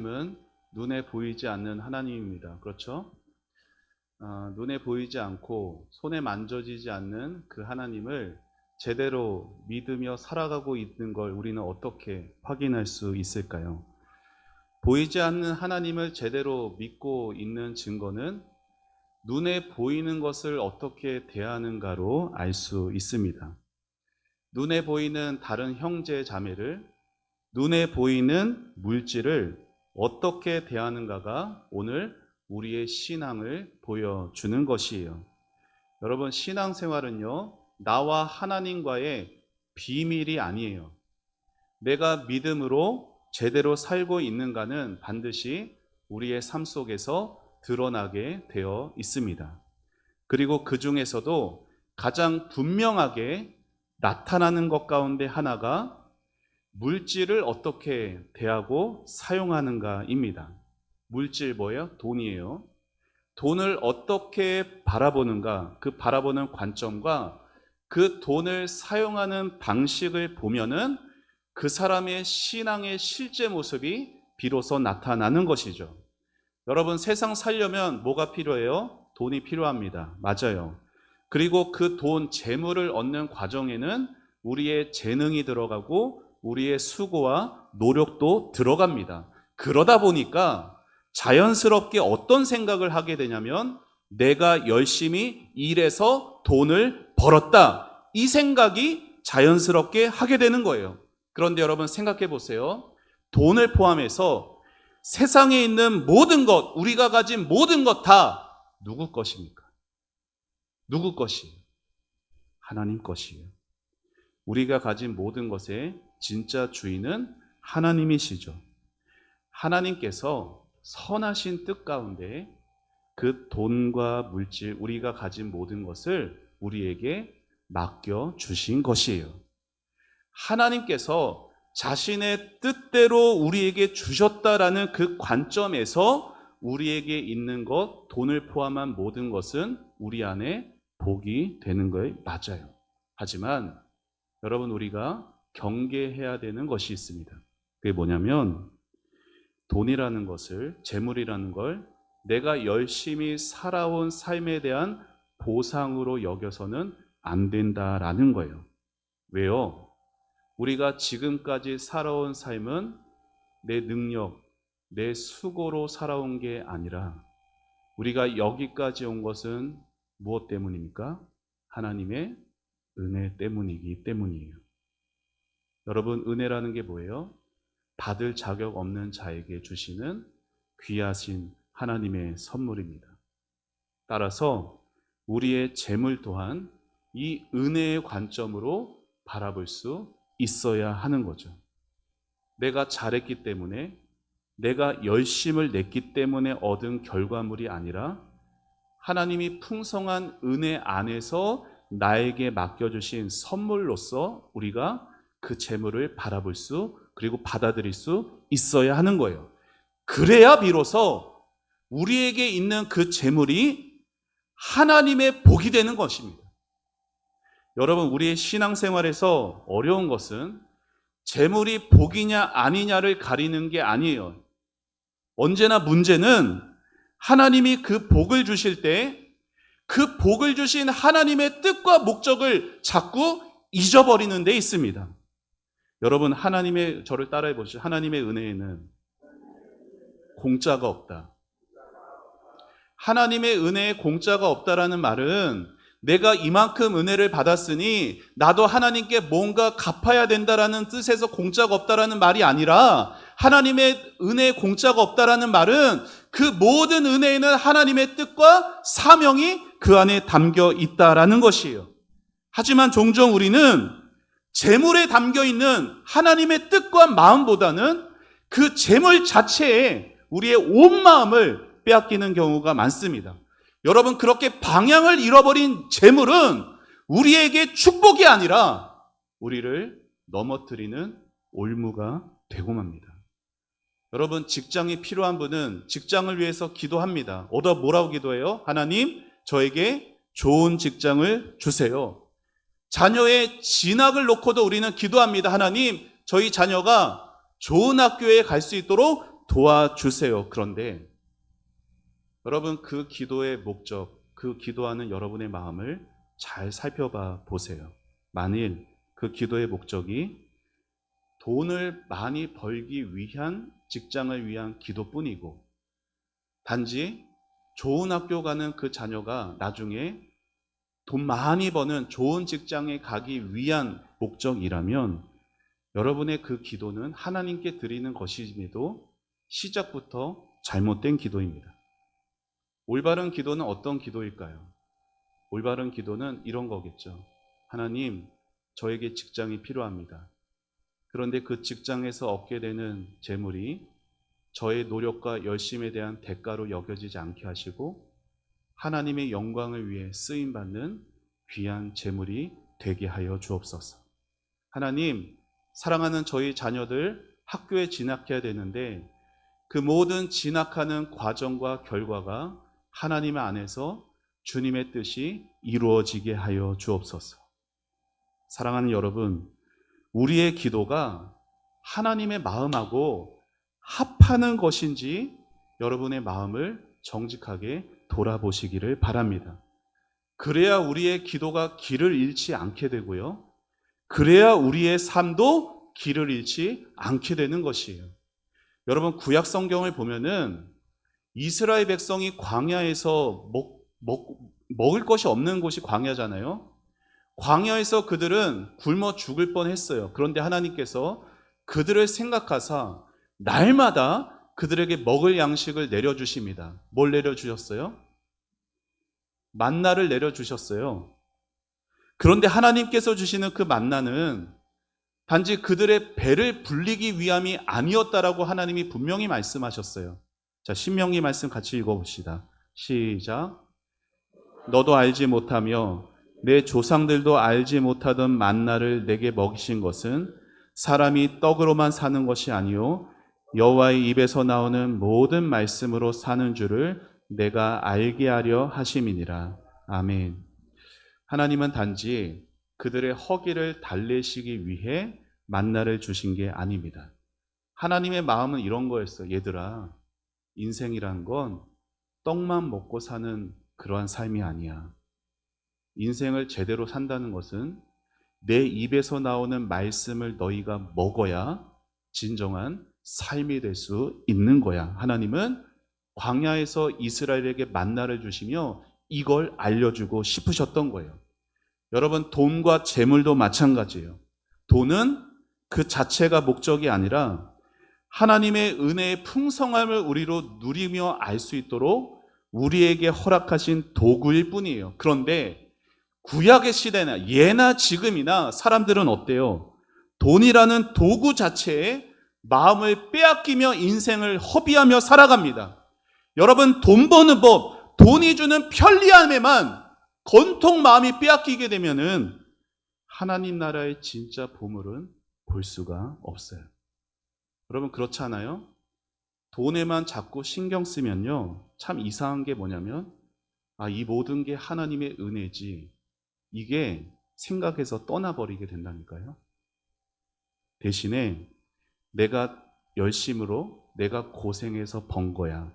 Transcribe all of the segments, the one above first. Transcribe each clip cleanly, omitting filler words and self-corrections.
하나님은 눈에 보이지 않는 하나님입니다. 그렇죠? 눈에 보이지 않고 손에 만져지지 않는 그 하나님을 제대로 믿으며 살아가고 있는 걸 우리는 어떻게 확인할 수 있을까요? 보이지 않는 하나님을 제대로 믿고 있는 증거는 눈에 보이는 것을 어떻게 대하는가로 알 수 있습니다. 눈에 보이는 다른 형제 자매를, 눈에 보이는 물질을 어떻게 대하는가가 오늘 우리의 신앙을 보여주는 것이에요. 여러분, 신앙생활은요, 나와 하나님과의 비밀이 아니에요. 내가 믿음으로 제대로 살고 있는가는 반드시 우리의 삶 속에서 드러나게 되어 있습니다. 그리고 그 중에서도 가장 분명하게 나타나는 것 가운데 하나가 물질을 어떻게 대하고 사용하는가입니다. 물질 뭐예요? 돈이에요. 돈을 어떻게 바라보는가, 그 바라보는 관점과 그 돈을 사용하는 방식을 보면은 그 사람의 신앙의 실제 모습이 비로소 나타나는 것이죠. 여러분, 세상 살려면 뭐가 필요해요? 돈이 필요합니다. 맞아요. 그리고 그 돈, 재물을 얻는 과정에는 우리의 재능이 들어가고 우리의 수고와 노력도 들어갑니다. 그러다 보니까 자연스럽게 어떤 생각을 하게 되냐면 내가 열심히 일해서 돈을 벌었다. 이 생각이 자연스럽게 하게 되는 거예요. 그런데 여러분 생각해 보세요. 돈을 포함해서 세상에 있는 모든 것, 우리가 가진 모든 것 다 누구 것입니까? 누구 것이에요? 하나님 것이에요. 우리가 가진 모든 것의 진짜 주인은 하나님이시죠. 하나님께서 선하신 뜻 가운데 그 돈과 물질, 우리가 가진 모든 것을 우리에게 맡겨 주신 것이에요. 하나님께서 자신의 뜻대로 우리에게 주셨다라는 그 관점에서 우리에게 있는 것, 돈을 포함한 모든 것은 우리 안에 복이 되는 거예요. 맞아요. 하지만 여러분, 우리가 경계해야 되는 것이 있습니다. 그게 뭐냐면 돈이라는 것을, 재물이라는 걸 내가 열심히 살아온 삶에 대한 보상으로 여겨서는 안 된다라는 거예요. 왜요? 우리가 지금까지 살아온 삶은 내 능력, 내 수고로 살아온 게 아니라 우리가 여기까지 온 것은 무엇 때문입니까? 하나님의 은혜 때문이기 때문이에요. 여러분, 은혜라는 게 뭐예요? 받을 자격 없는 자에게 주시는 귀하신 하나님의 선물입니다. 따라서 우리의 재물 또한 이 은혜의 관점으로 바라볼 수 있어야 하는 거죠. 내가 잘했기 때문에, 내가 열심을 냈기 때문에 얻은 결과물이 아니라 하나님이 풍성한 은혜 안에서 나에게 맡겨주신 선물로서 우리가 그 재물을 바라볼 수, 그리고 받아들일 수 있어야 하는 거예요. 그래야 비로소 우리에게 있는 그 재물이 하나님의 복이 되는 것입니다. 여러분, 우리의 신앙생활에서 어려운 것은 재물이 복이냐 아니냐를 가리는 게 아니에요. 언제나 문제는 하나님이 그 복을 주실 때 그 복을 주신 하나님의 뜻과 목적을 자꾸 잊어버리는 데 있습니다. 여러분, 하나님의, 저를 따라해 보시죠. 하나님의 은혜에는 공짜가 없다. 하나님의 은혜에 공짜가 없다라는 말은 내가 이만큼 은혜를 받았으니 나도 하나님께 뭔가 갚아야 된다라는 뜻에서 공짜가 없다라는 말이 아니라, 하나님의 은혜에 공짜가 없다라는 말은 그 모든 은혜에는 하나님의 뜻과 사명이 그 안에 담겨 있다라는 것이에요. 하지만 종종 우리는 재물에 담겨 있는 하나님의 뜻과 마음보다는 그 재물 자체에 우리의 온 마음을 빼앗기는 경우가 많습니다. 여러분, 그렇게 방향을 잃어버린 재물은 우리에게 축복이 아니라 우리를 넘어뜨리는 올무가 되고 맙니다. 여러분, 직장이 필요한 분은 직장을 위해서 기도합니다. 뭐라고 기도해요? 하나님, 저에게 좋은 직장을 주세요. 자녀의 진학을 놓고도 우리는 기도합니다. 하나님, 저희 자녀가 좋은 학교에 갈 수 있도록 도와주세요. 그런데 여러분, 그 기도의 목적, 그 기도하는 여러분의 마음을 잘 살펴봐 보세요. 만일 그 기도의 목적이 돈을 많이 벌기 위한, 직장을 위한 기도뿐이고, 단지 좋은 학교 가는 그 자녀가 나중에 돈 많이 버는 좋은 직장에 가기 위한 목적이라면 여러분의 그 기도는 하나님께 드리는 것임에도 시작부터 잘못된 기도입니다. 올바른 기도는 어떤 기도일까요? 올바른 기도는 이런 거겠죠. 하나님, 저에게 직장이 필요합니다. 그런데 그 직장에서 얻게 되는 재물이 저의 노력과 열심에 대한 대가로 여겨지지 않게 하시고 하나님의 영광을 위해 쓰임받는 귀한 재물이 되게 하여 주옵소서. 하나님, 사랑하는 저희 자녀들 학교에 진학해야 되는데 그 모든 진학하는 과정과 결과가 하나님의 안에서 주님의 뜻이 이루어지게 하여 주옵소서. 사랑하는 여러분, 우리의 기도가 하나님의 마음하고 합하는 것인지 여러분의 마음을 정직하게 돌아보시기를 바랍니다. 그래야 우리의 기도가 길을 잃지 않게 되고요. 그래야 우리의 삶도 길을 잃지 않게 되는 것이에요. 여러분, 구약 성경을 보면은 이스라엘 백성이 광야에서 먹을 것이 없는 곳이 광야잖아요. 광야에서 그들은 굶어 죽을 뻔했어요. 그런데 하나님께서 그들을 생각하사 날마다 그들에게 먹을 양식을 내려주십니다. 뭘 내려주셨어요? 만나를 내려주셨어요. 그런데 하나님께서 주시는 그 만나는 단지 그들의 배를 불리기 위함이 아니었다라고 하나님이 분명히 말씀하셨어요. 자, 신명기 말씀 같이 읽어봅시다. 시작. 너도 알지 못하며 내 조상들도 알지 못하던 만나를 내게 먹이신 것은 사람이 떡으로만 사는 것이 아니요 여호와의 입에서 나오는 모든 말씀으로 사는 줄을 내가 알게 하려 하심이니라. 아멘. 하나님은 단지 그들의 허기를 달래시기 위해 만나를 주신 게 아닙니다. 하나님의 마음은 이런 거였어요. 얘들아, 인생이란 건 떡만 먹고 사는 그러한 삶이 아니야. 인생을 제대로 산다는 것은 내 입에서 나오는 말씀을 너희가 먹어야 진정한 삶이 될 수 있는 거야. 하나님은 광야에서 이스라엘에게 만나를 주시며 이걸 알려주고 싶으셨던 거예요. 여러분, 돈과 재물도 마찬가지예요. 돈은 그 자체가 목적이 아니라 하나님의 은혜의 풍성함을 우리로 누리며 알 수 있도록 우리에게 허락하신 도구일 뿐이에요. 그런데 구약의 시대나 예나 지금이나 사람들은 어때요? 돈이라는 도구 자체에 마음을 빼앗기며 인생을 허비하며 살아갑니다. 여러분, 돈 버는 법, 돈이 주는 편리함에만 건통 마음이 빼앗기게 되면은 하나님 나라의 진짜 보물은 볼 수가 없어요. 여러분, 그렇지 않아요? 돈에만 자꾸 신경 쓰면요, 참 이상한 게 뭐냐면 이 모든 게 하나님의 은혜지, 이게 생각에서 떠나버리게 된다니까요. 대신에 내가 열심으로 내가 고생해서 번 거야,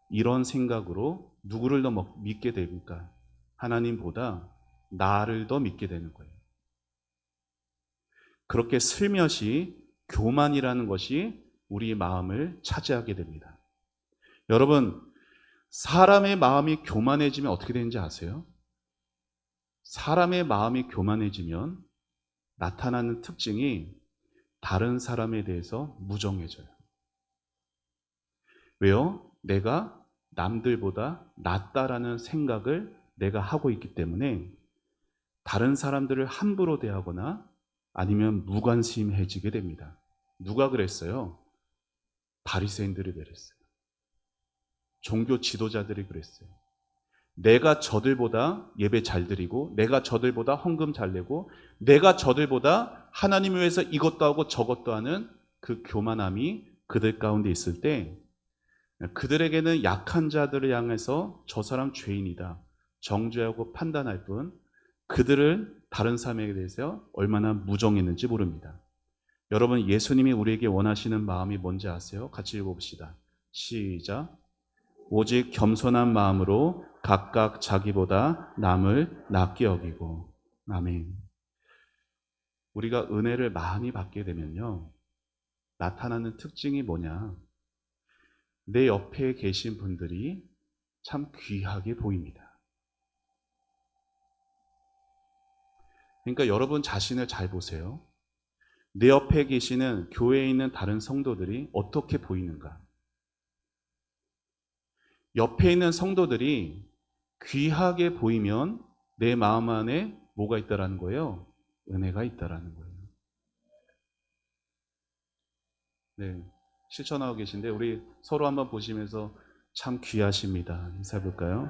이런 생각으로 누구를 더 믿게 됩니까? 하나님보다 나를 더 믿게 되는 거예요. 그렇게 슬며시 교만이라는 것이 우리 마음을 차지하게 됩니다. 여러분, 사람의 마음이 교만해지면 어떻게 되는지 아세요? 사람의 마음이 교만해지면 나타나는 특징이 다른 사람에 대해서 무정해져요. 왜요? 내가 남들보다 낫다라는 생각을 내가 하고 있기 때문에 다른 사람들을 함부로 대하거나 아니면 무관심해지게 됩니다. 누가 그랬어요? 바리새인들이 그랬어요. 종교 지도자들이 그랬어요. 내가 저들보다 예배 잘 드리고, 내가 저들보다 헌금 잘 내고, 내가 저들보다 하나님을 위해서 이것도 하고 저것도 하는 그 교만함이 그들 가운데 있을 때 그들에게는 약한 자들을 향해서 저 사람 죄인이다 정죄하고 판단할 뿐 그들을 다른 사람에 대해서 얼마나 무정했는지 모릅니다. 여러분, 예수님이 우리에게 원하시는 마음이 뭔지 아세요? 같이 읽어봅시다. 시작. 오직 겸손한 마음으로 각각 자기보다 남을 낫게 여기고. 아멘. 우리가 은혜를 많이 받게 되면요, 나타나는 특징이 뭐냐? 내 옆에 계신 분들이 참 귀하게 보입니다. 그러니까 여러분 자신을 잘 보세요. 내 옆에 계시는 교회에 있는 다른 성도들이 어떻게 보이는가? 옆에 있는 성도들이 귀하게 보이면 내 마음 안에 뭐가 있다라는 거예요? 은혜가 있다라는 거예요. 네, 실천하고 계신데 우리 서로 한번 보시면서 참 귀하십니다. 인사해 볼까요?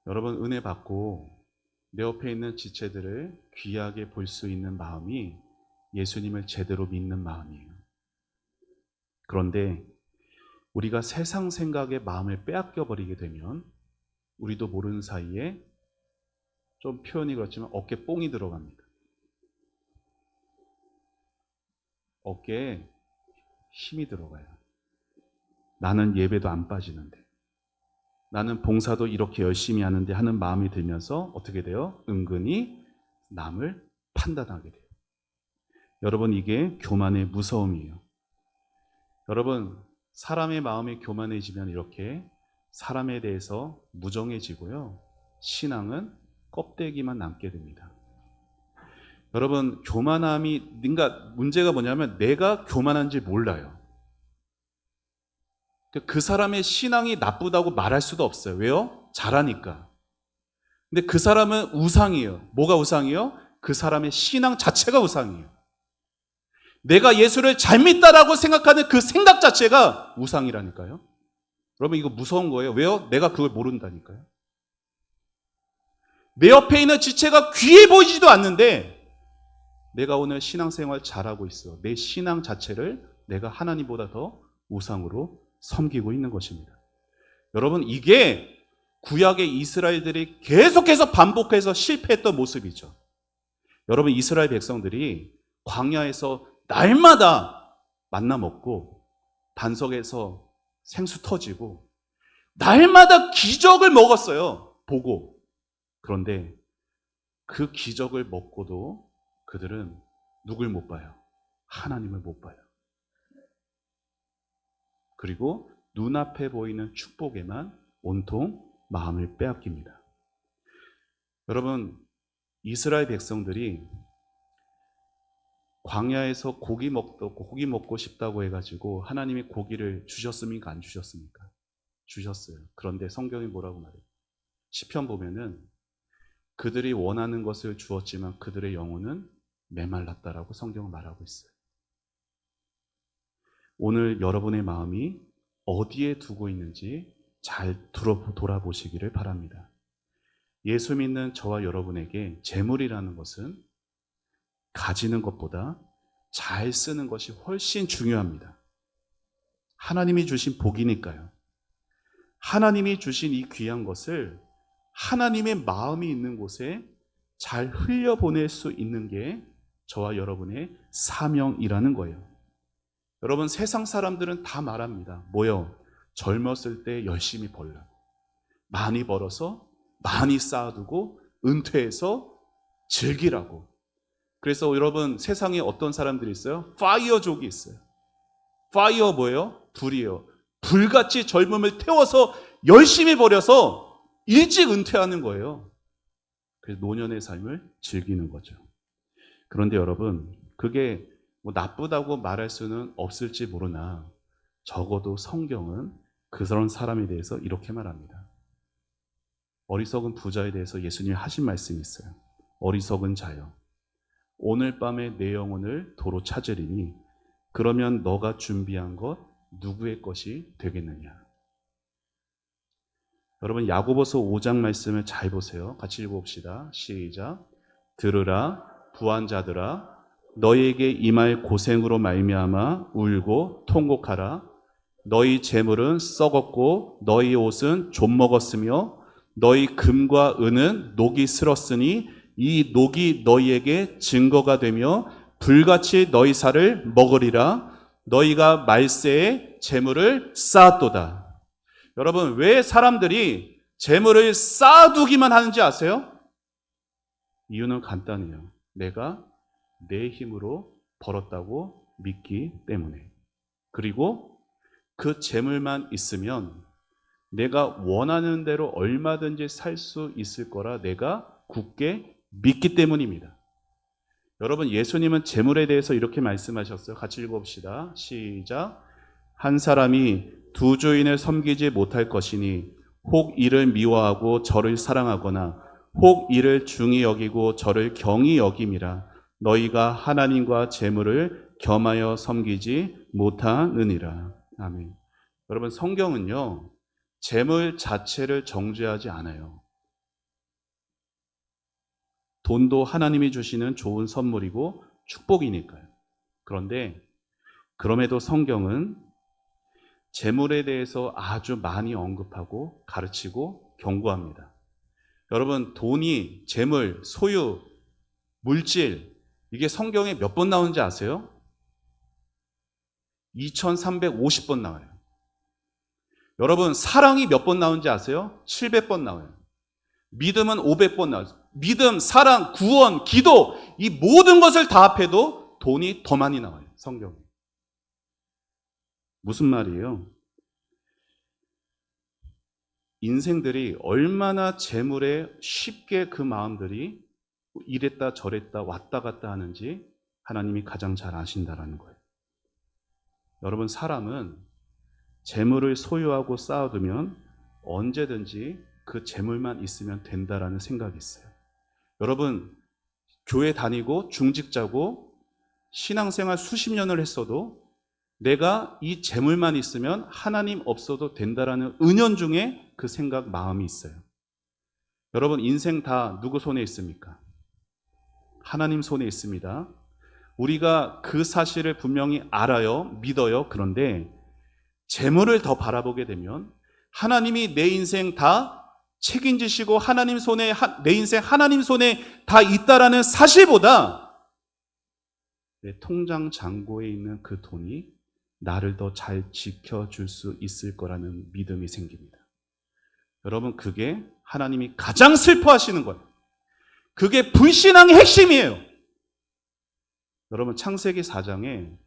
여러분, 은혜 받고 내 옆에 있는 지체들을 귀하게 볼 수 있는 마음이 예수님을 제대로 믿는 마음이에요. 그런데 우리가 세상 생각에 마음을 빼앗겨 버리게 되면 우리도 모르는 사이에, 좀 표현이 그렇지만, 어깨 뽕이 들어갑니다. 어깨에 힘이 들어가요. 나는 예배도 안 빠지는데, 나는 봉사도 이렇게 열심히 하는데 하는 마음이 들면서 어떻게 돼요? 은근히 남을 판단하게 돼요. 여러분, 이게 교만의 무서움이에요. 여러분, 사람의 마음이 교만해지면 이렇게 사람에 대해서 무정해지고요, 신앙은 껍데기만 남게 됩니다. 여러분, 교만함이, 그러니까 문제가 뭐냐면 내가 교만한지 몰라요. 그 사람의 신앙이 나쁘다고 말할 수도 없어요. 왜요? 잘하니까. 근데 그 사람은 우상이에요. 뭐가 우상이에요? 그 사람의 신앙 자체가 우상이에요. 내가 예수를 잘 믿다라고 생각하는 그 생각 자체가 우상이라니까요. 여러분, 이거 무서운 거예요. 왜요? 내가 그걸 모른다니까요. 내 옆에 있는 지체가 귀해 보이지도 않는데 내가 오늘 신앙생활 잘하고 있어. 내 신앙 자체를 내가 하나님보다 더 우상으로 섬기고 있는 것입니다. 여러분, 이게 구약의 이스라엘들이 계속해서 반복해서 실패했던 모습이죠. 여러분, 이스라엘 백성들이 광야에서 날마다 만나 먹고 반석에서 생수 터지고 날마다 기적을 먹었어요. 보고. 그런데 그 기적을 먹고도 그들은 누굴 못 봐요? 하나님을 못 봐요. 그리고 눈앞에 보이는 축복에만 온통 마음을 빼앗깁니다. 여러분, 이스라엘 백성들이 광야에서 고기 먹고 싶다고 해가지고 하나님이 고기를 주셨습니까? 안 주셨습니까? 주셨어요. 그런데 성경이 뭐라고 말해요? 시편 보면은 그들이 원하는 것을 주었지만 그들의 영혼은 메말랐다라고 성경은 말하고 있어요. 오늘 여러분의 마음이 어디에 두고 있는지 잘 돌아보시기를 바랍니다. 예수 믿는 저와 여러분에게 재물이라는 것은 가지는 것보다 잘 쓰는 것이 훨씬 중요합니다. 하나님이 주신 복이니까요. 하나님이 주신 이 귀한 것을 하나님의 마음이 있는 곳에 잘 흘려보낼 수 있는 게 저와 여러분의 사명이라는 거예요. 여러분, 세상 사람들은 다 말합니다. 뭐요? 젊었을 때 열심히 벌라고, 많이 벌어서 많이 쌓아두고 은퇴해서 즐기라고. 그래서 여러분, 세상에 어떤 사람들이 있어요? 파이어족이 있어요. 파이어 뭐예요? 불이에요. 불같이 젊음을 태워서 열심히 벌여서 일찍 은퇴하는 거예요. 그래서 노년의 삶을 즐기는 거죠. 그런데 여러분, 그게 뭐 나쁘다고 말할 수는 없을지 모르나 적어도 성경은 그런 사람에 대해서 이렇게 말합니다. 어리석은 부자에 대해서 예수님이 하신 말씀이 있어요. 어리석은 자여, 오늘 밤에 내 영혼을 도로 찾으리니 그러면 너가 준비한 것 누구의 것이 되겠느냐. 여러분, 야고보서 5장 말씀을 잘 보세요. 같이 읽어봅시다. 시작. 들으라 부한 자들아, 너희에게 임할 고생으로 말미암아 울고 통곡하라. 너희 재물은 썩었고 너희 옷은 좀먹었으며 너희 금과 은은 녹이 슬었으니 이 녹이 너희에게 증거가 되며 불같이 너희 살을 먹으리라. 너희가 말세에 재물을 쌓았도다. 여러분, 왜 사람들이 재물을 쌓아두기만 하는지 아세요? 이유는 간단해요. 내가 내 힘으로 벌었다고 믿기 때문에. 그리고 그 재물만 있으면 내가 원하는 대로 얼마든지 살 수 있을 거라 내가 굳게 믿기 때문입니다. 여러분, 예수님은 재물에 대해서 이렇게 말씀하셨어요. 같이 읽어봅시다. 시작. 한 사람이 두 주인을 섬기지 못할 것이니 혹 이를 미워하고 저를 사랑하거나 혹 이를 중히 여기고 저를 경히 여김이라. 너희가 하나님과 재물을 겸하여 섬기지 못하느니라. 아멘. 여러분, 성경은요, 재물 자체를 정죄하지 않아요. 돈도 하나님이 주시는 좋은 선물이고 축복이니까요. 그런데 그럼에도 성경은 재물에 대해서 아주 많이 언급하고 가르치고 경고합니다. 여러분, 돈이, 재물, 소유, 물질, 이게 성경에 몇 번 나오는지 아세요? 2350번 나와요. 여러분, 사랑이 몇 번 나오는지 아세요? 700번 나와요. 믿음은 500번 나와요. 믿음, 사랑, 구원, 기도, 이 모든 것을 다 합해도 돈이 더 많이 나와요. 성경에. 무슨 말이에요? 인생들이 얼마나 재물에 쉽게 그 마음들이 이랬다 저랬다 왔다 갔다 하는지 하나님이 가장 잘 아신다라는 거예요. 여러분, 사람은 재물을 소유하고 쌓아두면 언제든지 그 재물만 있으면 된다라는 생각이 있어요. 여러분, 교회 다니고 중직자고 신앙생활 수십 년을 했어도 내가 이 재물만 있으면 하나님 없어도 된다라는 은연중에 그 생각, 마음이 있어요. 여러분, 인생 다 누구 손에 있습니까? 하나님 손에 있습니다. 우리가 그 사실을 분명히 알아요, 믿어요. 그런데 재물을 더 바라보게 되면 하나님이 내 인생 다 책임지시고 하나님 손에, 내 인생 하나님 손에 다 있다라는 사실보다 내 통장 잔고에 있는 그 돈이 나를 더 잘 지켜줄 수 있을 거라는 믿음이 생깁니다. 여러분, 그게 하나님이 가장 슬퍼하시는 거예요. 그게 불신앙의 핵심이에요. 여러분, 창세기 4장에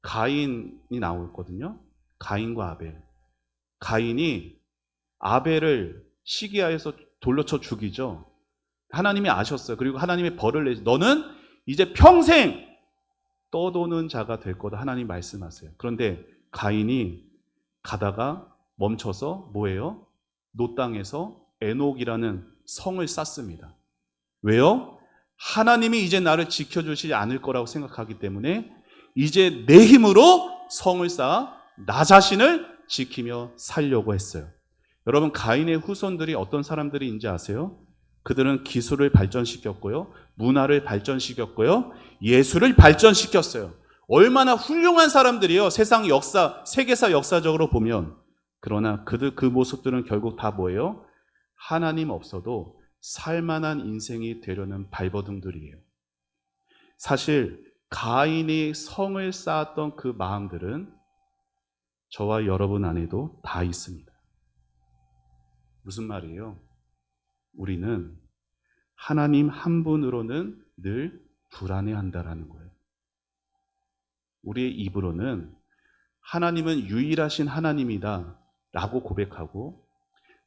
가인이 나오거든요. 가인과 아벨. 가인이 아벨을 시기하여서 돌려쳐 죽이죠. 하나님이 아셨어요. 그리고 하나님의 벌을 내지. 너는 이제 평생 떠도는 자가 될 거다. 하나님 말씀하세요. 그런데 가인이 가다가 멈춰서 뭐예요? 노 땅에서 에녹이라는 성을 쌓습니다. 왜요? 하나님이 이제 나를 지켜주시지 않을 거라고 생각하기 때문에 이제 내 힘으로 성을 쌓아 나 자신을 지키며 살려고 했어요. 여러분, 가인의 후손들이 어떤 사람들인지 아세요? 그들은 기술을 발전시켰고요, 문화를 발전시켰고요, 예술을 발전시켰어요. 얼마나 훌륭한 사람들이요, 세상 역사, 세계사 역사적으로 보면. 그러나 그들 그 모습들은 결국 다 뭐예요? 하나님 없어도 살만한 인생이 되려는 발버둥들이에요. 사실 가인이 성을 쌓았던 그 마음들은 저와 여러분 안에도 다 있습니다. 무슨 말이에요? 우리는 하나님 한 분으로는 늘 불안해한다라는 거예요. 우리의 입으로는 하나님은 유일하신 하나님이다 라고 고백하고,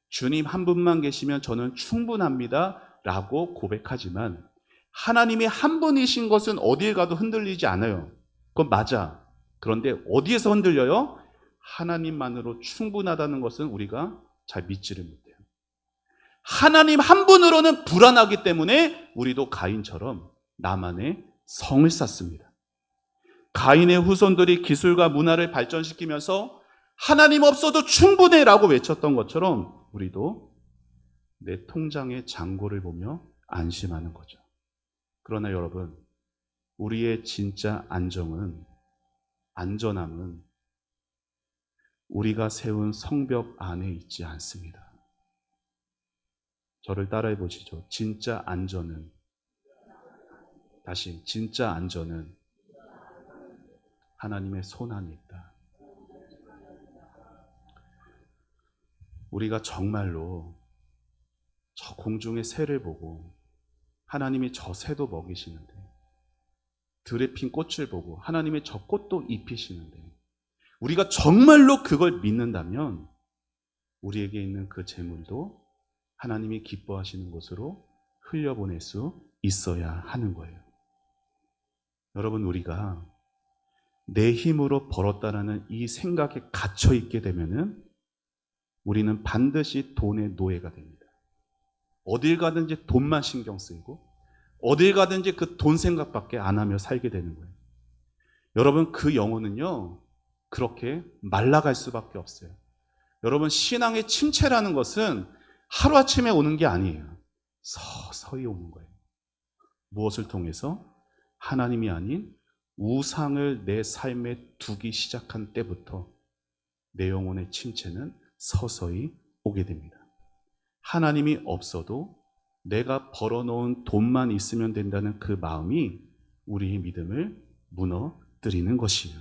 주님 한 분만 계시면 저는 충분합니다 라고 고백하지만, 하나님이 한 분이신 것은 어디에 가도 흔들리지 않아요. 그건 맞아. 그런데 어디에서 흔들려요? 하나님만으로 충분하다는 것은 우리가 잘 믿지를 못해요. 하나님 한 분으로는 불안하기 때문에 우리도 가인처럼 나만의 성을 쌓습니다. 가인의 후손들이 기술과 문화를 발전시키면서 하나님 없어도 충분해 라고 외쳤던 것처럼 우리도 내 통장의 잔고를 보며 안심하는 거죠. 그러나 여러분, 우리의 진짜 안정은, 안전함은 우리가 세운 성벽 안에 있지 않습니다. 저를 따라해 보시죠. 진짜 안전은, 다시, 진짜 안전은 하나님의 손 안에 있다. 우리가 정말로 저 공중의 새를 보고 하나님이 저 새도 먹이시는데, 들에 핀 꽃을 보고 하나님이 저 꽃도 입히시는데, 우리가 정말로 그걸 믿는다면 우리에게 있는 그 재물도 하나님이 기뻐하시는 곳으로 흘려보낼 수 있어야 하는 거예요. 여러분, 우리가 내 힘으로 벌었다라는 이 생각에 갇혀 있게 되면은 우리는 반드시 돈의 노예가 됩니다. 어딜 가든지 돈만 신경 쓰이고 어딜 가든지 그 돈 생각밖에 안 하며 살게 되는 거예요. 여러분, 그 영혼은요, 그렇게 말라갈 수밖에 없어요. 여러분, 신앙의 침체라는 것은 하루아침에 오는 게 아니에요. 서서히 오는 거예요. 무엇을 통해서? 하나님이 아닌 우상을 내 삶에 두기 시작한 때부터 내 영혼의 침체는 서서히 오게 됩니다. 하나님이 없어도 내가 벌어놓은 돈만 있으면 된다는 그 마음이 우리의 믿음을 무너뜨리는 것이에요.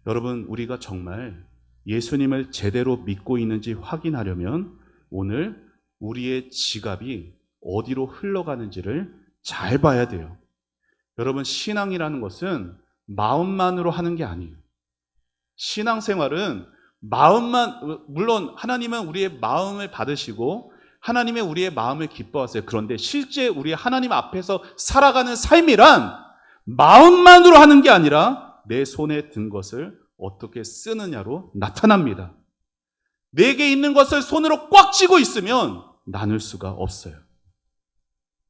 여러분, 우리가 정말 예수님을 제대로 믿고 있는지 확인하려면 오늘 우리의 지갑이 어디로 흘러가는지를 잘 봐야 돼요. 여러분, 신앙이라는 것은 마음만으로 하는 게 아니에요. 신앙생활은 마음만, 물론 하나님은 우리의 마음을 받으시고 하나님의 우리의 마음을 기뻐하세요. 그런데 실제 우리 하나님 앞에서 살아가는 삶이란 마음만으로 하는 게 아니라 내 손에 든 것을 어떻게 쓰느냐로 나타납니다. 내게 있는 것을 손으로 꽉 쥐고 있으면 나눌 수가 없어요.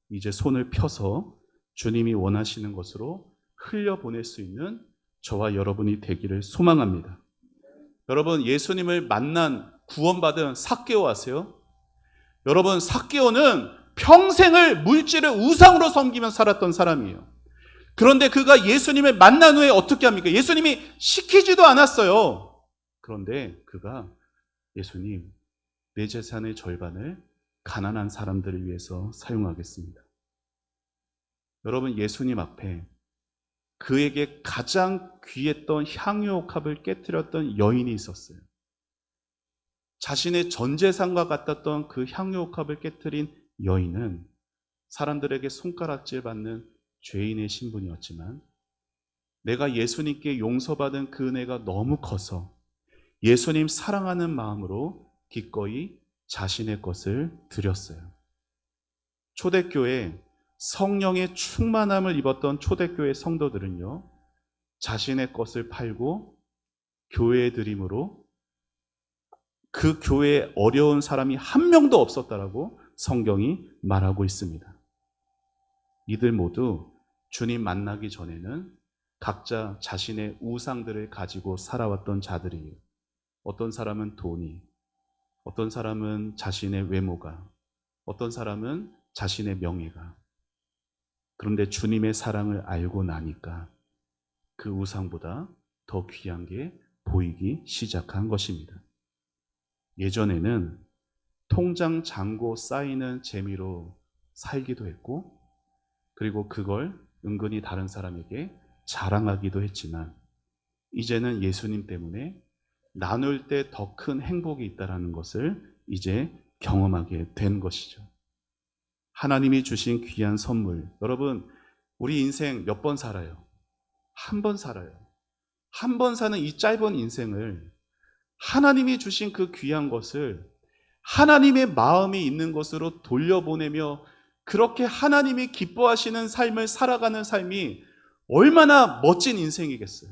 이제 손을 펴서 주님이 원하시는 것으로 흘려보낼 수 있는 저와 여러분이 되기를 소망합니다. 여러분, 예수님을 만난 구원받은 삭개오 아세요? 여러분, 삭개오는 평생을 물질을 우상으로 섬기며 살았던 사람이에요. 그런데 그가 예수님을 만난 후에 어떻게 합니까? 예수님이 시키지도 않았어요. 그런데 그가 예수님, 내 재산의 절반을 가난한 사람들을 위해서 사용하겠습니다. 여러분, 예수님 앞에 그에게 가장 귀했던 향유옥합을 깨뜨렸던 여인이 있었어요. 자신의 전 재산과 같았던 그 향유옥합을 깨뜨린 여인은 사람들에게 손가락질 받는 죄인의 신분이었지만 내가 예수님께 용서받은 그 은혜가 너무 커서 예수님 사랑하는 마음으로 기꺼이 자신의 것을 드렸어요. 초대교회 성령의 충만함을 입었던 초대교회 성도들은요, 자신의 것을 팔고 교회에 드림으로 그 교회에 어려운 사람이 한 명도 없었다라고 성경이 말하고 있습니다. 이들 모두 주님 만나기 전에는 각자 자신의 우상들을 가지고 살아왔던 자들이에요. 어떤 사람은 돈이, 어떤 사람은 자신의 외모가, 어떤 사람은 자신의 명예가. 그런데 주님의 사랑을 알고 나니까 그 우상보다 더 귀한 게 보이기 시작한 것입니다. 예전에는 통장 잔고 쌓이는 재미로 살기도 했고, 그리고 그걸 은근히 다른 사람에게 자랑하기도 했지만, 이제는 예수님 때문에 나눌 때 더 큰 행복이 있다는 것을 이제 경험하게 된 것이죠. 하나님이 주신 귀한 선물. 여러분, 우리 인생 몇 번 살아요? 한 번 살아요. 한 번 사는 이 짧은 인생을 하나님이 주신 그 귀한 것을 하나님의 마음이 있는 것으로 돌려보내며 그렇게 하나님이 기뻐하시는 삶을 살아가는 삶이 얼마나 멋진 인생이겠어요.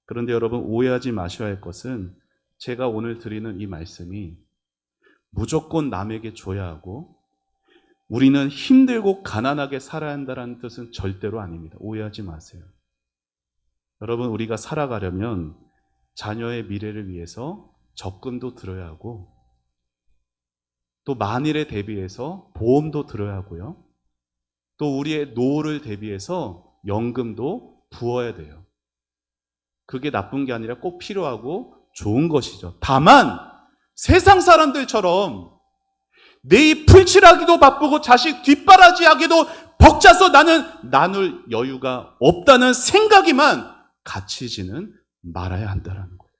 그런데 여러분, 오해하지 마셔야 할 것은 제가 오늘 드리는 이 말씀이 무조건 남에게 줘야 하고 우리는 힘들고 가난하게 살아야 한다는 뜻은 절대로 아닙니다. 오해하지 마세요. 여러분, 우리가 살아가려면 자녀의 미래를 위해서 적금도 들어야 하고 또 만일에 대비해서 보험도 들어야 하고요. 또 우리의 노후를 대비해서 연금도 부어야 돼요. 그게 나쁜 게 아니라 꼭 필요하고 좋은 것이죠. 다만 세상 사람들처럼 내 입 풀칠하기도 바쁘고 자식 뒷바라지하기도 벅차서 나는 나눌 여유가 없다는 생각에만 갇히지는 말아야 한다는 거예요.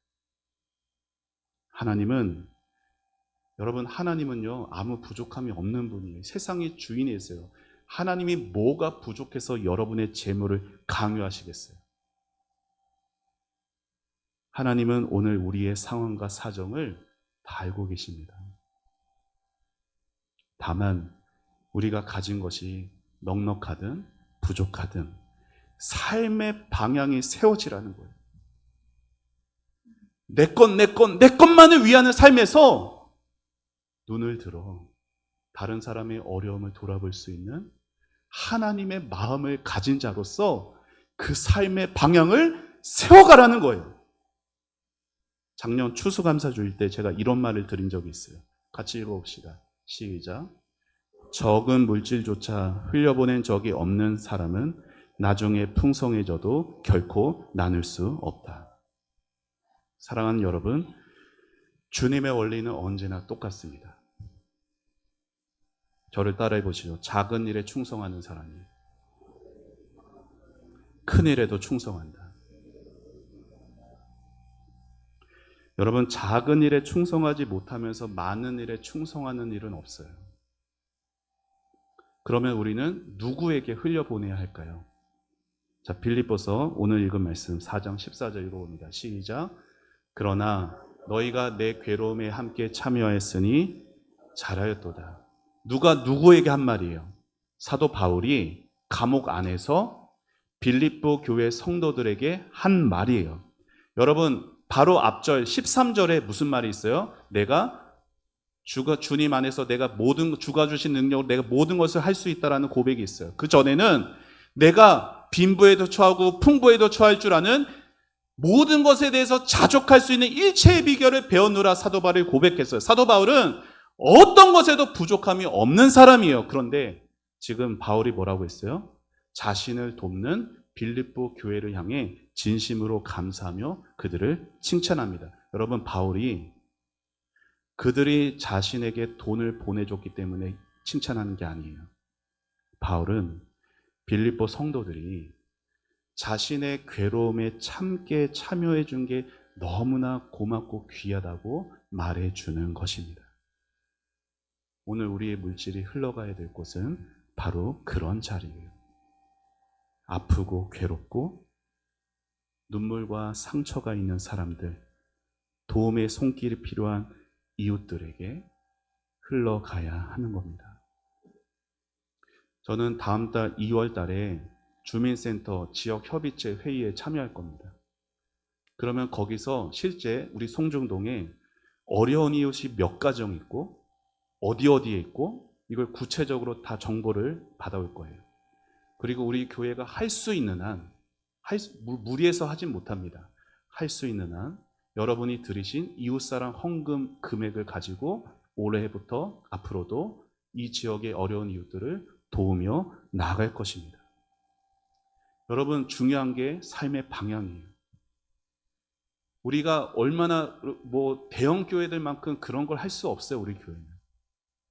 하나님은요, 아무 부족함이 없는 분이에요. 세상의 주인이세요. 하나님이 뭐가 부족해서 여러분의 재물을 강요하시겠어요? 하나님은 오늘 우리의 상황과 사정을 다 알고 계십니다. 다만 우리가 가진 것이 넉넉하든 부족하든 삶의 방향이 세워지라는 거예요. 내 것만을 위하는 삶에서 눈을 들어 다른 사람의 어려움을 돌아볼 수 있는 하나님의 마음을 가진 자로서 그 삶의 방향을 세워가라는 거예요. 작년 추수감사주일 때 제가 이런 말을 드린 적이 있어요. 같이 읽어봅시다. 시작. 적은 물질조차 흘려보낸 적이 없는 사람은 나중에 풍성해져도 결코 나눌 수 없다. 사랑하는 여러분, 주님의 원리는 언제나 똑같습니다. 저를 따라해 보시죠. 작은 일에 충성하는 사람이 큰 일에도 충성한다. 여러분, 작은 일에 충성하지 못하면서 많은 일에 충성하는 일은 없어요. 그러면 우리는 누구에게 흘려보내야 할까요? 자, 빌립보서 오늘 읽은 말씀 4장 14절 읽어봅니다. 시작. 그러나 너희가 내 괴로움에 함께 참여하였으니 잘하였도다. 누가 누구에게 한 말이에요? 사도 바울이 감옥 안에서 빌립보 교회 성도들에게 한 말이에요. 여러분, 바로 앞절 13절에 무슨 말이 있어요? 주님 안에서 주가 주신 능력으로 내가 모든 것을 할 수 있다라는 고백이 있어요. 그 전에는 내가 빈부에도 처하고 풍부에도 처할 줄 아는 모든 것에 대해서 자족할 수 있는 일체의 비결을 배우느라 사도 바울이 고백했어요. 사도 바울은 어떤 것에도 부족함이 없는 사람이에요. 그런데 지금 바울이 뭐라고 했어요? 자신을 돕는 빌립보 교회를 향해 진심으로 감사하며 그들을 칭찬합니다. 여러분, 바울이 그들이 자신에게 돈을 보내줬기 때문에 칭찬하는 게 아니에요. 바울은 빌립보 성도들이 자신의 괴로움에 참게 참여해 준 게 너무나 고맙고 귀하다고 말해 주는 것입니다. 오늘 우리의 물질이 흘러가야 될 곳은 바로 그런 자리예요. 아프고 괴롭고 눈물과 상처가 있는 사람들, 도움의 손길이 필요한 이웃들에게 흘러가야 하는 겁니다. 저는 다음 달 2월 달에 주민센터 지역협의체 회의에 참여할 겁니다. 그러면 거기서 실제 우리 송중동에 어려운 이웃이 몇 가정 있고 어디에 있고 이걸 구체적으로 다 정보를 받아올 거예요. 그리고 우리 교회가 할 수 있는 한, 무리해서 하진 못합니다. 할 수 있는 한 여러분이 들으신 이웃사랑 헌금 금액을 가지고 올해부터 앞으로도 이 지역의 어려운 이웃들을 도우며 나아갈 것입니다. 여러분, 중요한 게 삶의 방향이에요. 우리가 얼마나 대형 교회들만큼 그런 걸 할 수 없어요, 우리 교회는.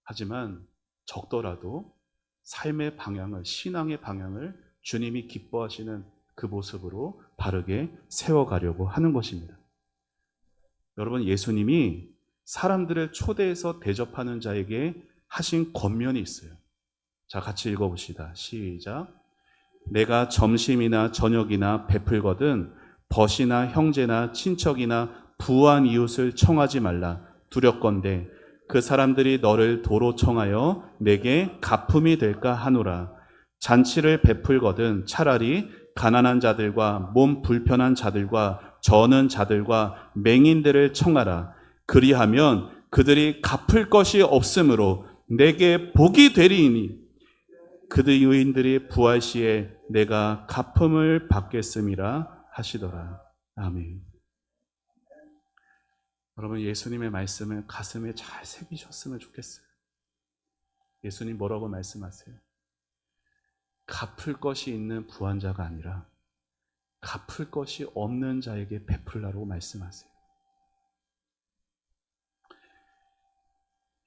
하지만 적더라도 삶의 방향을, 신앙의 방향을 주님이 기뻐하시는 그 모습으로 바르게 세워가려고 하는 것입니다. 여러분, 예수님이 사람들을 초대해서 대접하는 자에게 하신 권면이 있어요. 자, 같이 읽어봅시다. 시작. 내가 점심이나 저녁이나 베풀거든 벗이나 형제나 친척이나 부한 이웃을 청하지 말라. 두렵건대 그 사람들이 너를 도로 청하여 내게 가품이 될까 하노라. 잔치를 베풀거든 차라리 가난한 자들과 몸 불편한 자들과 저는 자들과 맹인들을 청하라. 그리하면 그들이 갚을 것이 없으므로 내게 복이 되리이니 그들 유인들이 부활 시에 내가 가품을 받겠음이라 하시더라. 아멘. 여러분, 예수님의 말씀을 가슴에 잘 새기셨으면 좋겠어요. 예수님 뭐라고 말씀하세요? 갚을 것이 있는 부한 자가 아니라 갚을 것이 없는 자에게 베풀라고 말씀하세요.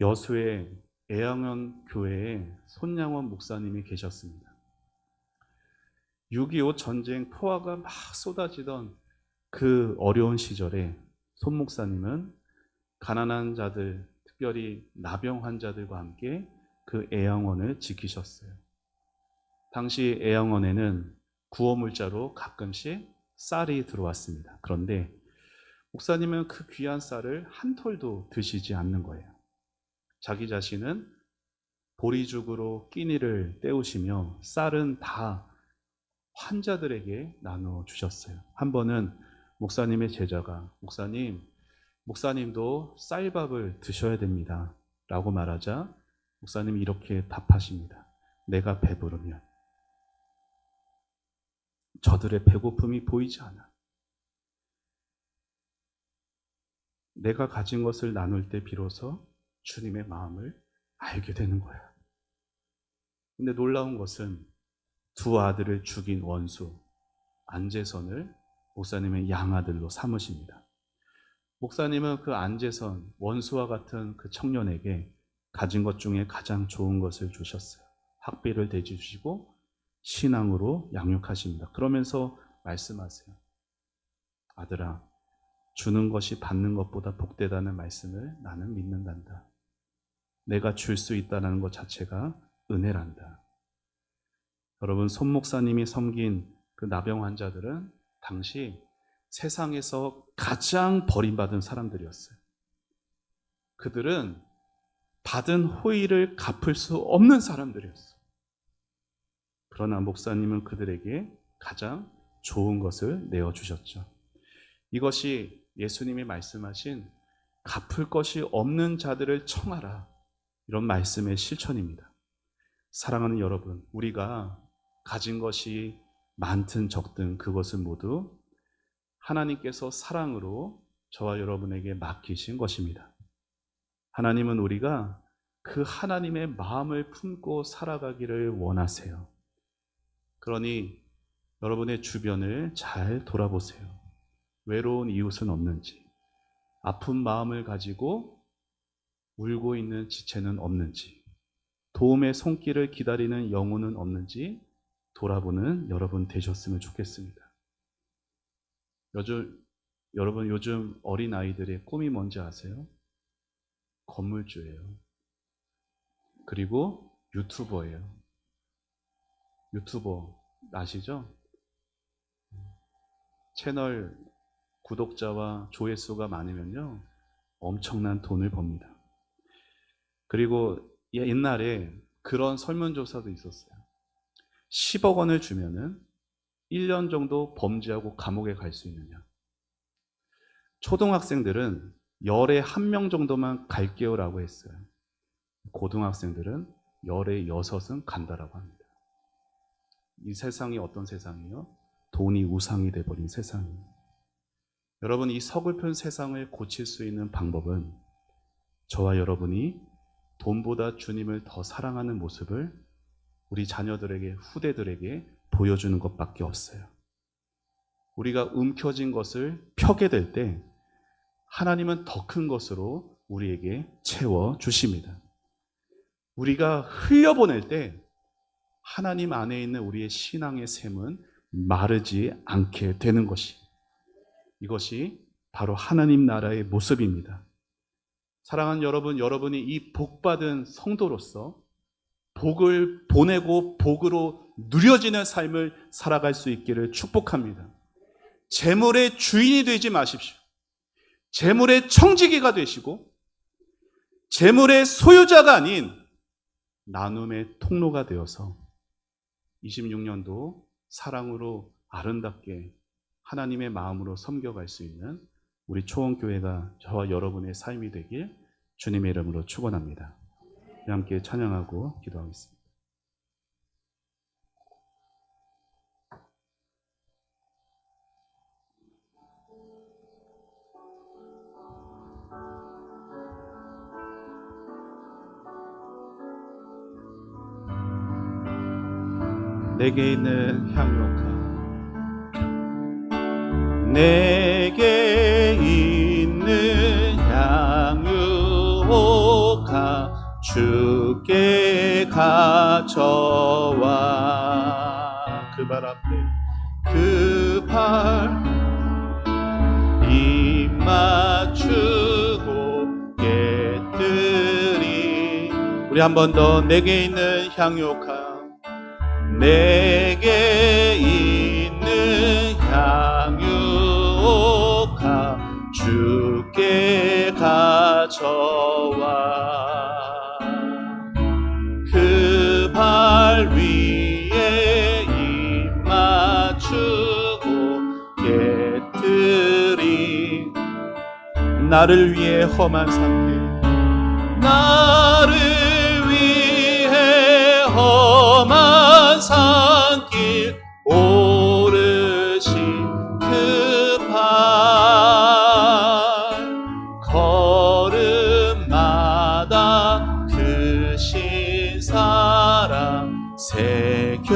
여수의 애양원 교회에 손양원 목사님이 계셨습니다. 6.25 전쟁 포화가 막 쏟아지던 그 어려운 시절에 손 목사님은 가난한 자들, 특별히 나병 환자들과 함께 그 애양원을 지키셨어요. 당시 애양원에는 구호물자로 가끔씩 쌀이 들어왔습니다. 그런데 목사님은 그 귀한 쌀을 한 톨도 드시지 않는 거예요. 자기 자신은 보리죽으로 끼니를 때우시며 쌀은 다 환자들에게 나눠 주셨어요. 한 번은 목사님의 제자가 목사님도 쌀밥을 드셔야 됩니다 라고 말하자 목사님이 이렇게 답하십니다. 내가 배부르면 저들의 배고픔이 보이지 않아. 내가 가진 것을 나눌 때 비로소 주님의 마음을 알게 되는 거야. 근데 놀라운 것은 두 아들을 죽인 원수 안재선을 목사님의 양아들로 삼으십니다. 목사님은 그 안재선 원수와 같은 그 청년에게 가진 것 중에 가장 좋은 것을 주셨어요. 학비를 대주시고 신앙으로 양육하십니다. 그러면서 말씀하세요. 아들아, 주는 것이 받는 것보다 복되다는 말씀을 나는 믿는단다. 내가 줄 수 있다는 것 자체가 은혜란다. 여러분, 손 목사님이 섬긴 그 나병 환자들은 당시 세상에서 가장 버림받은 사람들이었어요. 그들은 받은 호의를 갚을 수 없는 사람들이었어요. 그러나 목사님은 그들에게 가장 좋은 것을 내어주셨죠. 이것이 예수님이 말씀하신 갚을 것이 없는 자들을 청하라, 이런 말씀의 실천입니다. 사랑하는 여러분, 우리가 가진 것이 많든 적든 그것은 모두 하나님께서 사랑으로 저와 여러분에게 맡기신 것입니다. 하나님은 우리가 그 하나님의 마음을 품고 살아가기를 원하세요. 그러니 여러분의 주변을 잘 돌아보세요. 외로운 이웃은 없는지, 아픈 마음을 가지고 울고 있는 지체는 없는지, 도움의 손길을 기다리는 영혼은 없는지 돌아보는 여러분 되셨으면 좋겠습니다. 여러분 요즘 어린아이들의 꿈이 뭔지 아세요? 건물주예요. 그리고 유튜버예요. 유튜버 아시죠? 채널 구독자와 조회수가 많으면요 엄청난 돈을 법니다. 그리고 옛날에 그런 설문조사도 있었어요. 10억 원을 주면은 1년 정도 범죄하고 감옥에 갈 수 있느냐. 초등학생들은 열에 1명 정도만 갈게요 라고 했어요. 고등학생들은 열에 6은 간다라고 합니다. 이 세상이 어떤 세상이요? 돈이 우상이 돼버린 세상이에요. 여러분, 이 서글픈 세상을 고칠 수 있는 방법은 저와 여러분이 돈보다 주님을 더 사랑하는 모습을 우리 자녀들에게, 후대들에게 보여주는 것밖에 없어요. 우리가 움켜진 것을 펴게 될 때 하나님은 더 큰 것으로 우리에게 채워주십니다. 우리가 흘려보낼 때 하나님 안에 있는 우리의 신앙의 샘은 마르지 않게 되는 것이, 이것이 바로 하나님 나라의 모습입니다. 사랑하는 여러분, 여러분이 이 복받은 성도로서 복을 보내고 복으로 누려지는 삶을 살아갈 수 있기를 축복합니다. 재물의 주인이 되지 마십시오. 재물의 청지기가 되시고 재물의 소유자가 아닌 나눔의 통로가 되어서 26년도 사랑으로 아름답게 하나님의 마음으로 섬겨갈 수 있는 우리 초원교회가 저와 여러분의 삶이 되길 주님의 이름으로 축원합니다. 함께 찬양하고 기도하겠습니다. 내게 있는 향유옥아, 내게 있는 향유옥아, 주께 가져와. 그 발 앞에 그 발 입 맞추고 깨뜨리. 우리 한 번 더. 내게 있는 향유옥함, 내게 있는 향유옥함 주께 가져와. 그 발 위에 입 맞추고 깨뜨리. 나를 위해 험한 산길, 나를 위해 험한 산길 오르신 그 발, 걸음마다 크신 사랑 새겨놓아.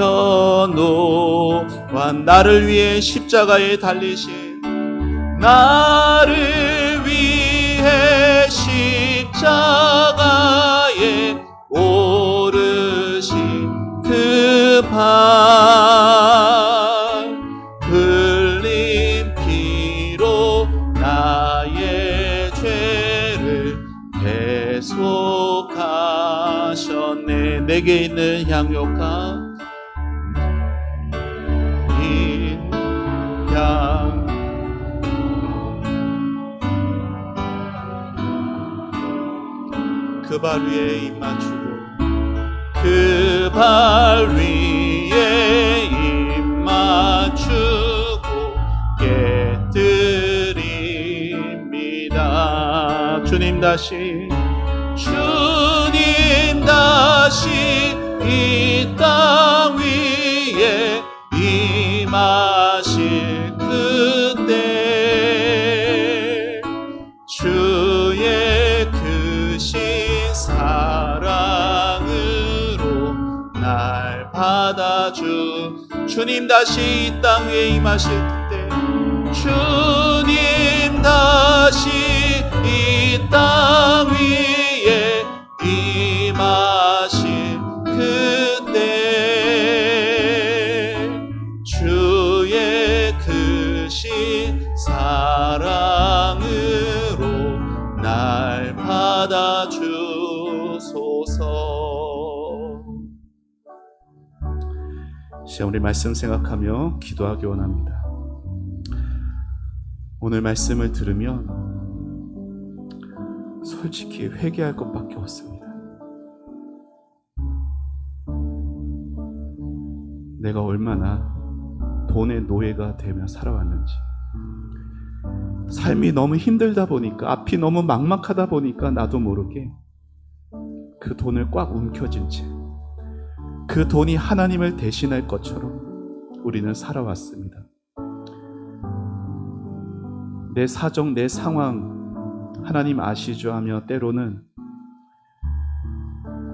나를 위해 십자가에 달리신, 나를 위해 십자가에 오르신 그 발, 흘린 피로 나의 죄를 대속하셨네. 내게 있는 향유옥함, 그 발 위에 입 맞추고, 그 발 위에 입 맞추고 깨뜨립니다. 주님 다시, 주님 다시 이 땅 위에 임하실 그때 주의 크신 사랑으로 날 받아주. 주님 다시 이 땅 위에 임하실 때, 주님 다시 이 땅 위에 임하실 그때 주의 크신 사랑으로 날 받아주소서. 시험 우리 말씀 생각하며 기도하기 원합니다. 오늘 말씀을 들으면 솔직히 회개할 것밖에 없습니다. 내가 얼마나 돈의 노예가 되며 살아왔는지, 삶이 너무 힘들다 보니까, 앞이 너무 막막하다 보니까 나도 모르게 그 돈을 꽉 움켜쥔 채 그 돈이 하나님을 대신할 것처럼 우리는 살아왔습니다. 내 사정, 내 상황 하나님 아시죠 하며 때로는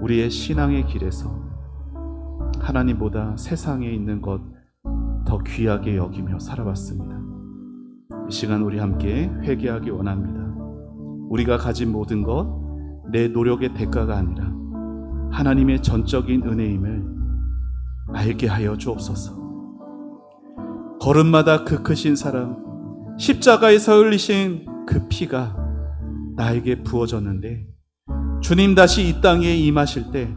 우리의 신앙의 길에서 하나님보다 세상에 있는 것 더 귀하게 여기며 살아왔습니다. 이 시간 우리 함께 회개하기 원합니다. 우리가 가진 모든 것 내 노력의 대가가 아니라 하나님의 전적인 은혜임을 알게 하여 주옵소서. 걸음마다 그 크신 사랑, 십자가에서 흘리신 그 피가 나에게 부어졌는데, 주님 다시 이 땅에 임하실 때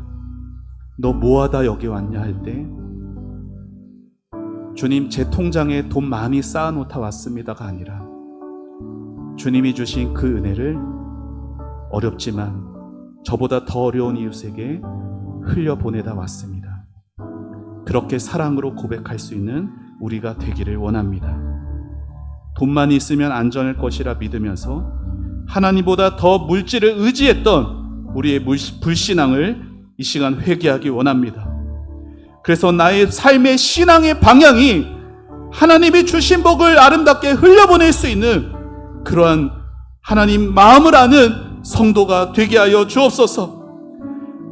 너 뭐하다 여기 왔냐 할 때, 주님 제 통장에 돈 많이 쌓아놓다 왔습니다가 아니라 주님이 주신 그 은혜를 어렵지만 저보다 더 어려운 이웃에게 흘려보내다 왔습니다. 그렇게 사랑으로 고백할 수 있는 우리가 되기를 원합니다. 돈만 있으면 안전할 것이라 믿으면서 하나님보다 더 물질을 의지했던 우리의 불신앙을 이 시간 회개하기 원합니다. 그래서 나의 삶의 신앙의 방향이 하나님이 주신 복을 아름답게 흘려보낼 수 있는 그러한 하나님 마음을 아는 성도가 되게 하여 주옵소서.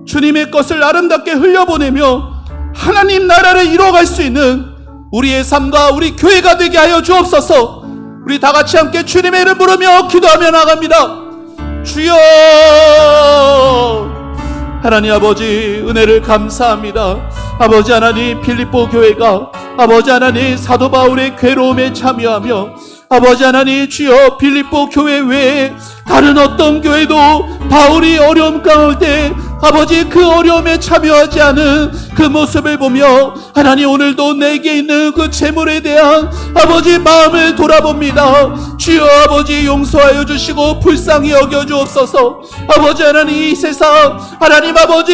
주님의 것을 아름답게 흘려보내며 하나님 나라를 이루어갈 수 있는 우리의 삶과 우리 교회가 되게 하여 주옵소서. 우리 다 같이 함께 주님의 이름 부르며 기도하며 나갑니다. 주여, 하나님 아버지 은혜를 감사합니다. 아버지 하나님 필립보 교회가 아버지 하나님 사도 바울의 괴로움에 참여하며 아버지 하나님 주여 필립보 교회 외에 다른 어떤 교회도 바울이 어려움 가운데 아버지 그 어려움에 참여하지 않은 그 모습을 보며 하나님 오늘도 내게 있는 그 재물에 대한 아버지 마음을 돌아봅니다. 주여 아버지 용서하여 주시고 불쌍히 여겨 주옵소서. 아버지 하나님 이 세상 하나님 아버지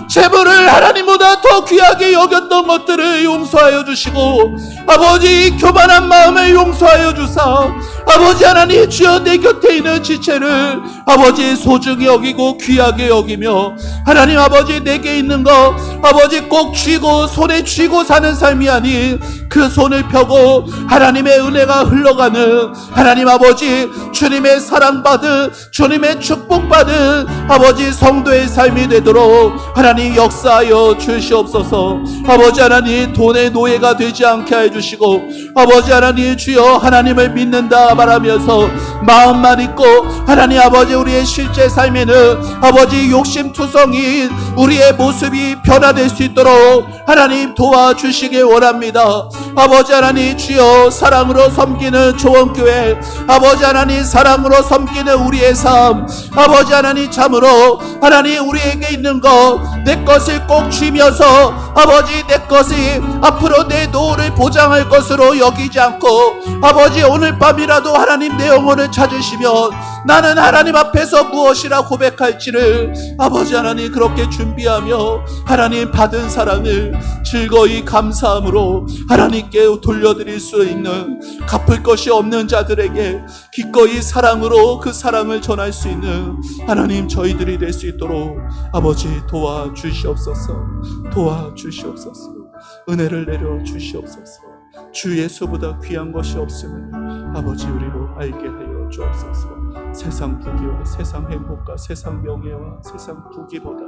재물을 하나님보다 더 귀하게 여겼던 것들을 용서하여 주시고 아버지 교만한 마음을 용서하여 주사 아버지 하나님 주여 내 곁에 있는 지체를 아버지 소중히 여기고 귀하게 여기며 하나님 아버지 내게 있는 것 아버지 꼭 쥐고 손에 쥐고 사는 삶이 아닌 그 손을 펴고 하나님의 은혜가 흘러가는 하나님 아버지 주님의 사랑받은 주님의 축복받은 아버지 성도의 삶이 되도록 하나님 역사하여 주시옵소서. 아버지 하나님 돈의 노예가 되지 않게 해주시고 아버지 하나님 주여 하나님을 믿는다 말하면서 마음만 있고 하나님 아버지 우리의 실제 삶에는 아버지 욕심투성인 우리의 모습이 변화될 수 있도록 하나님 도와주시길 원합니다. 아버지 하나님 주여 사랑으로 섬기는 조원교회 아버지 하나님 사랑으로 섬기는 우리의 삶 아버지 하나님 참으로 하나님 우리에게 있는 것 내 것을 꼭 쥐면서 아버지 내 것이 앞으로 내 노후를 보장할 것으로 여기지 않고 아버지 오늘 밤이라도 하나님 내 영혼을 찾으시면 나는 하나님 앞에서 무엇이라 고백할지를 아버지 하나님 그렇게 준비하며 하나님 받은 사랑을 즐거이 감사함으로 하나님께 돌려드릴 수 있는 갚을 것이 없는 자들에게 기꺼이 사랑으로 그 사랑을 전할 수 있는 하나님 저희들이 될 수 있도록 아버지 도와주시옵소서. 도와주시옵소서. 은혜를 내려 주시옵소서. 주 예수보다 귀한 것이 없음을 아버지 우리로 알게 하여 주옵소서. 세상 부귀와 세상 행복과 세상 명예와 세상 부귀보다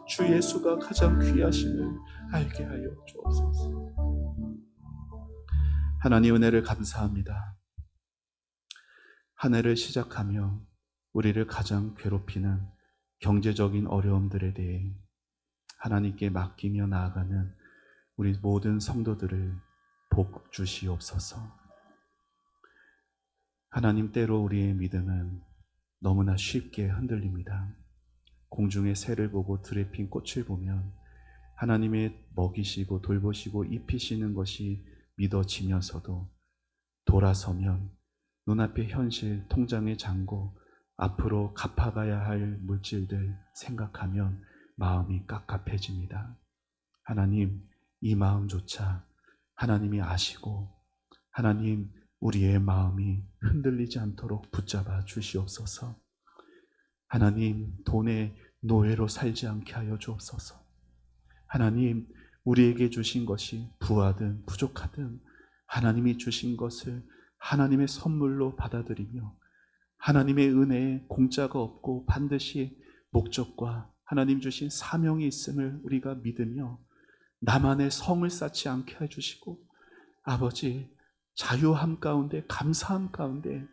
주 예수가 가장 귀하심을 알게 하여 주옵소서. 하나님 은혜를 감사합니다. 한 해를 시작하며 우리를 가장 괴롭히는 경제적인 어려움들에 대해 하나님께 맡기며 나아가는 우리 모든 성도들을 복 주시옵소서. 하나님 때로 우리의 믿음은 너무나 쉽게 흔들립니다. 공중의 새를 보고 들에 핀 꽃을 보면 하나님의 먹이시고 돌보시고 입히시는 것이 믿어지면서도 돌아서면 눈앞의 현실, 통장의 잔고, 앞으로 갚아가야 할 물질들 생각하면 마음이 깝깝해집니다. 하나님, 이 마음조차 하나님이 아시고 하나님 우리의 마음이 흔들리지 않도록 붙잡아 주시옵소서. 하나님 돈의 노예로 살지 않게 하여 주옵소서. 하나님 우리에게 주신 것이 부하든 부족하든 하나님이 주신 것을 하나님의 선물로 받아들이며 하나님의 은혜에 공짜가 없고 반드시 목적과 하나님 주신 사명이 있음을 우리가 믿으며 나만의 성을 쌓지 않게 해주시고 아버지 자유함 가운데 감사함 가운데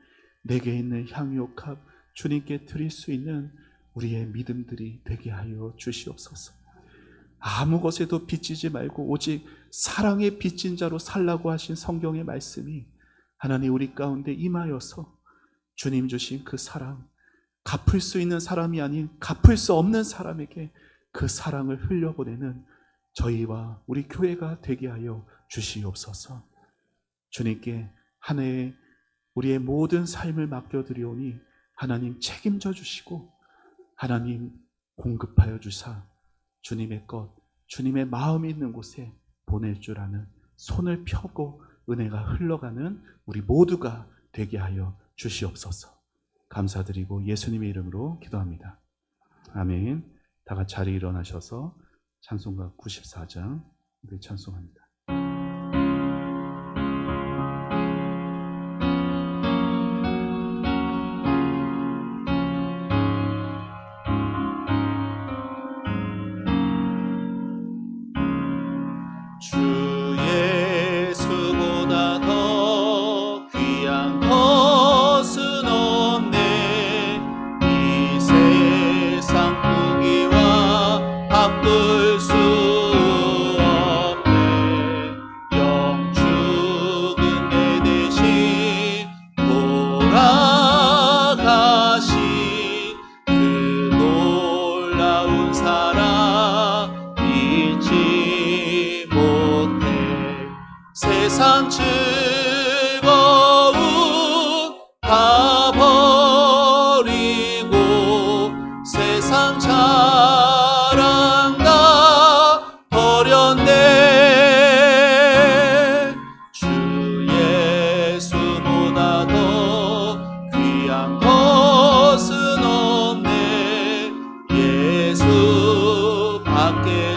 내게 있는 향유옥합 주님께 드릴 수 있는 우리의 믿음들이 되게 하여 주시옵소서. 아무 것에도 빚지지 말고 오직 사랑에 빚진 자로 살라고 하신 성경의 말씀이 하나님 우리 가운데 임하여서 주님 주신 그 사랑, 갚을 수 있는 사람이 아닌 갚을 수 없는 사람에게 그 사랑을 흘려보내는 저희와 우리 교회가 되게 하여 주시옵소서. 주님께 한 해에 우리의 모든 삶을 맡겨드리오니 하나님 책임져 주시고 하나님 공급하여 주사 주님의 것, 주님의 마음이 있는 곳에 보낼 줄 아는 손을 펴고 은혜가 흘러가는 우리 모두가 되게 하여 주시옵소서. 감사드리고 예수님의 이름으로 기도합니다. 아멘. 다 같이 자리에 일어나셔서 찬송가 94장 우리 찬송합니다. 주 예수보다 더 귀한 것은 없네. 이 세상 부귀와 세상 즐거움 다 버리고 세상 자랑 다 버렸네. 주 예수보다 더 귀한 것은 없네. 예수 밖에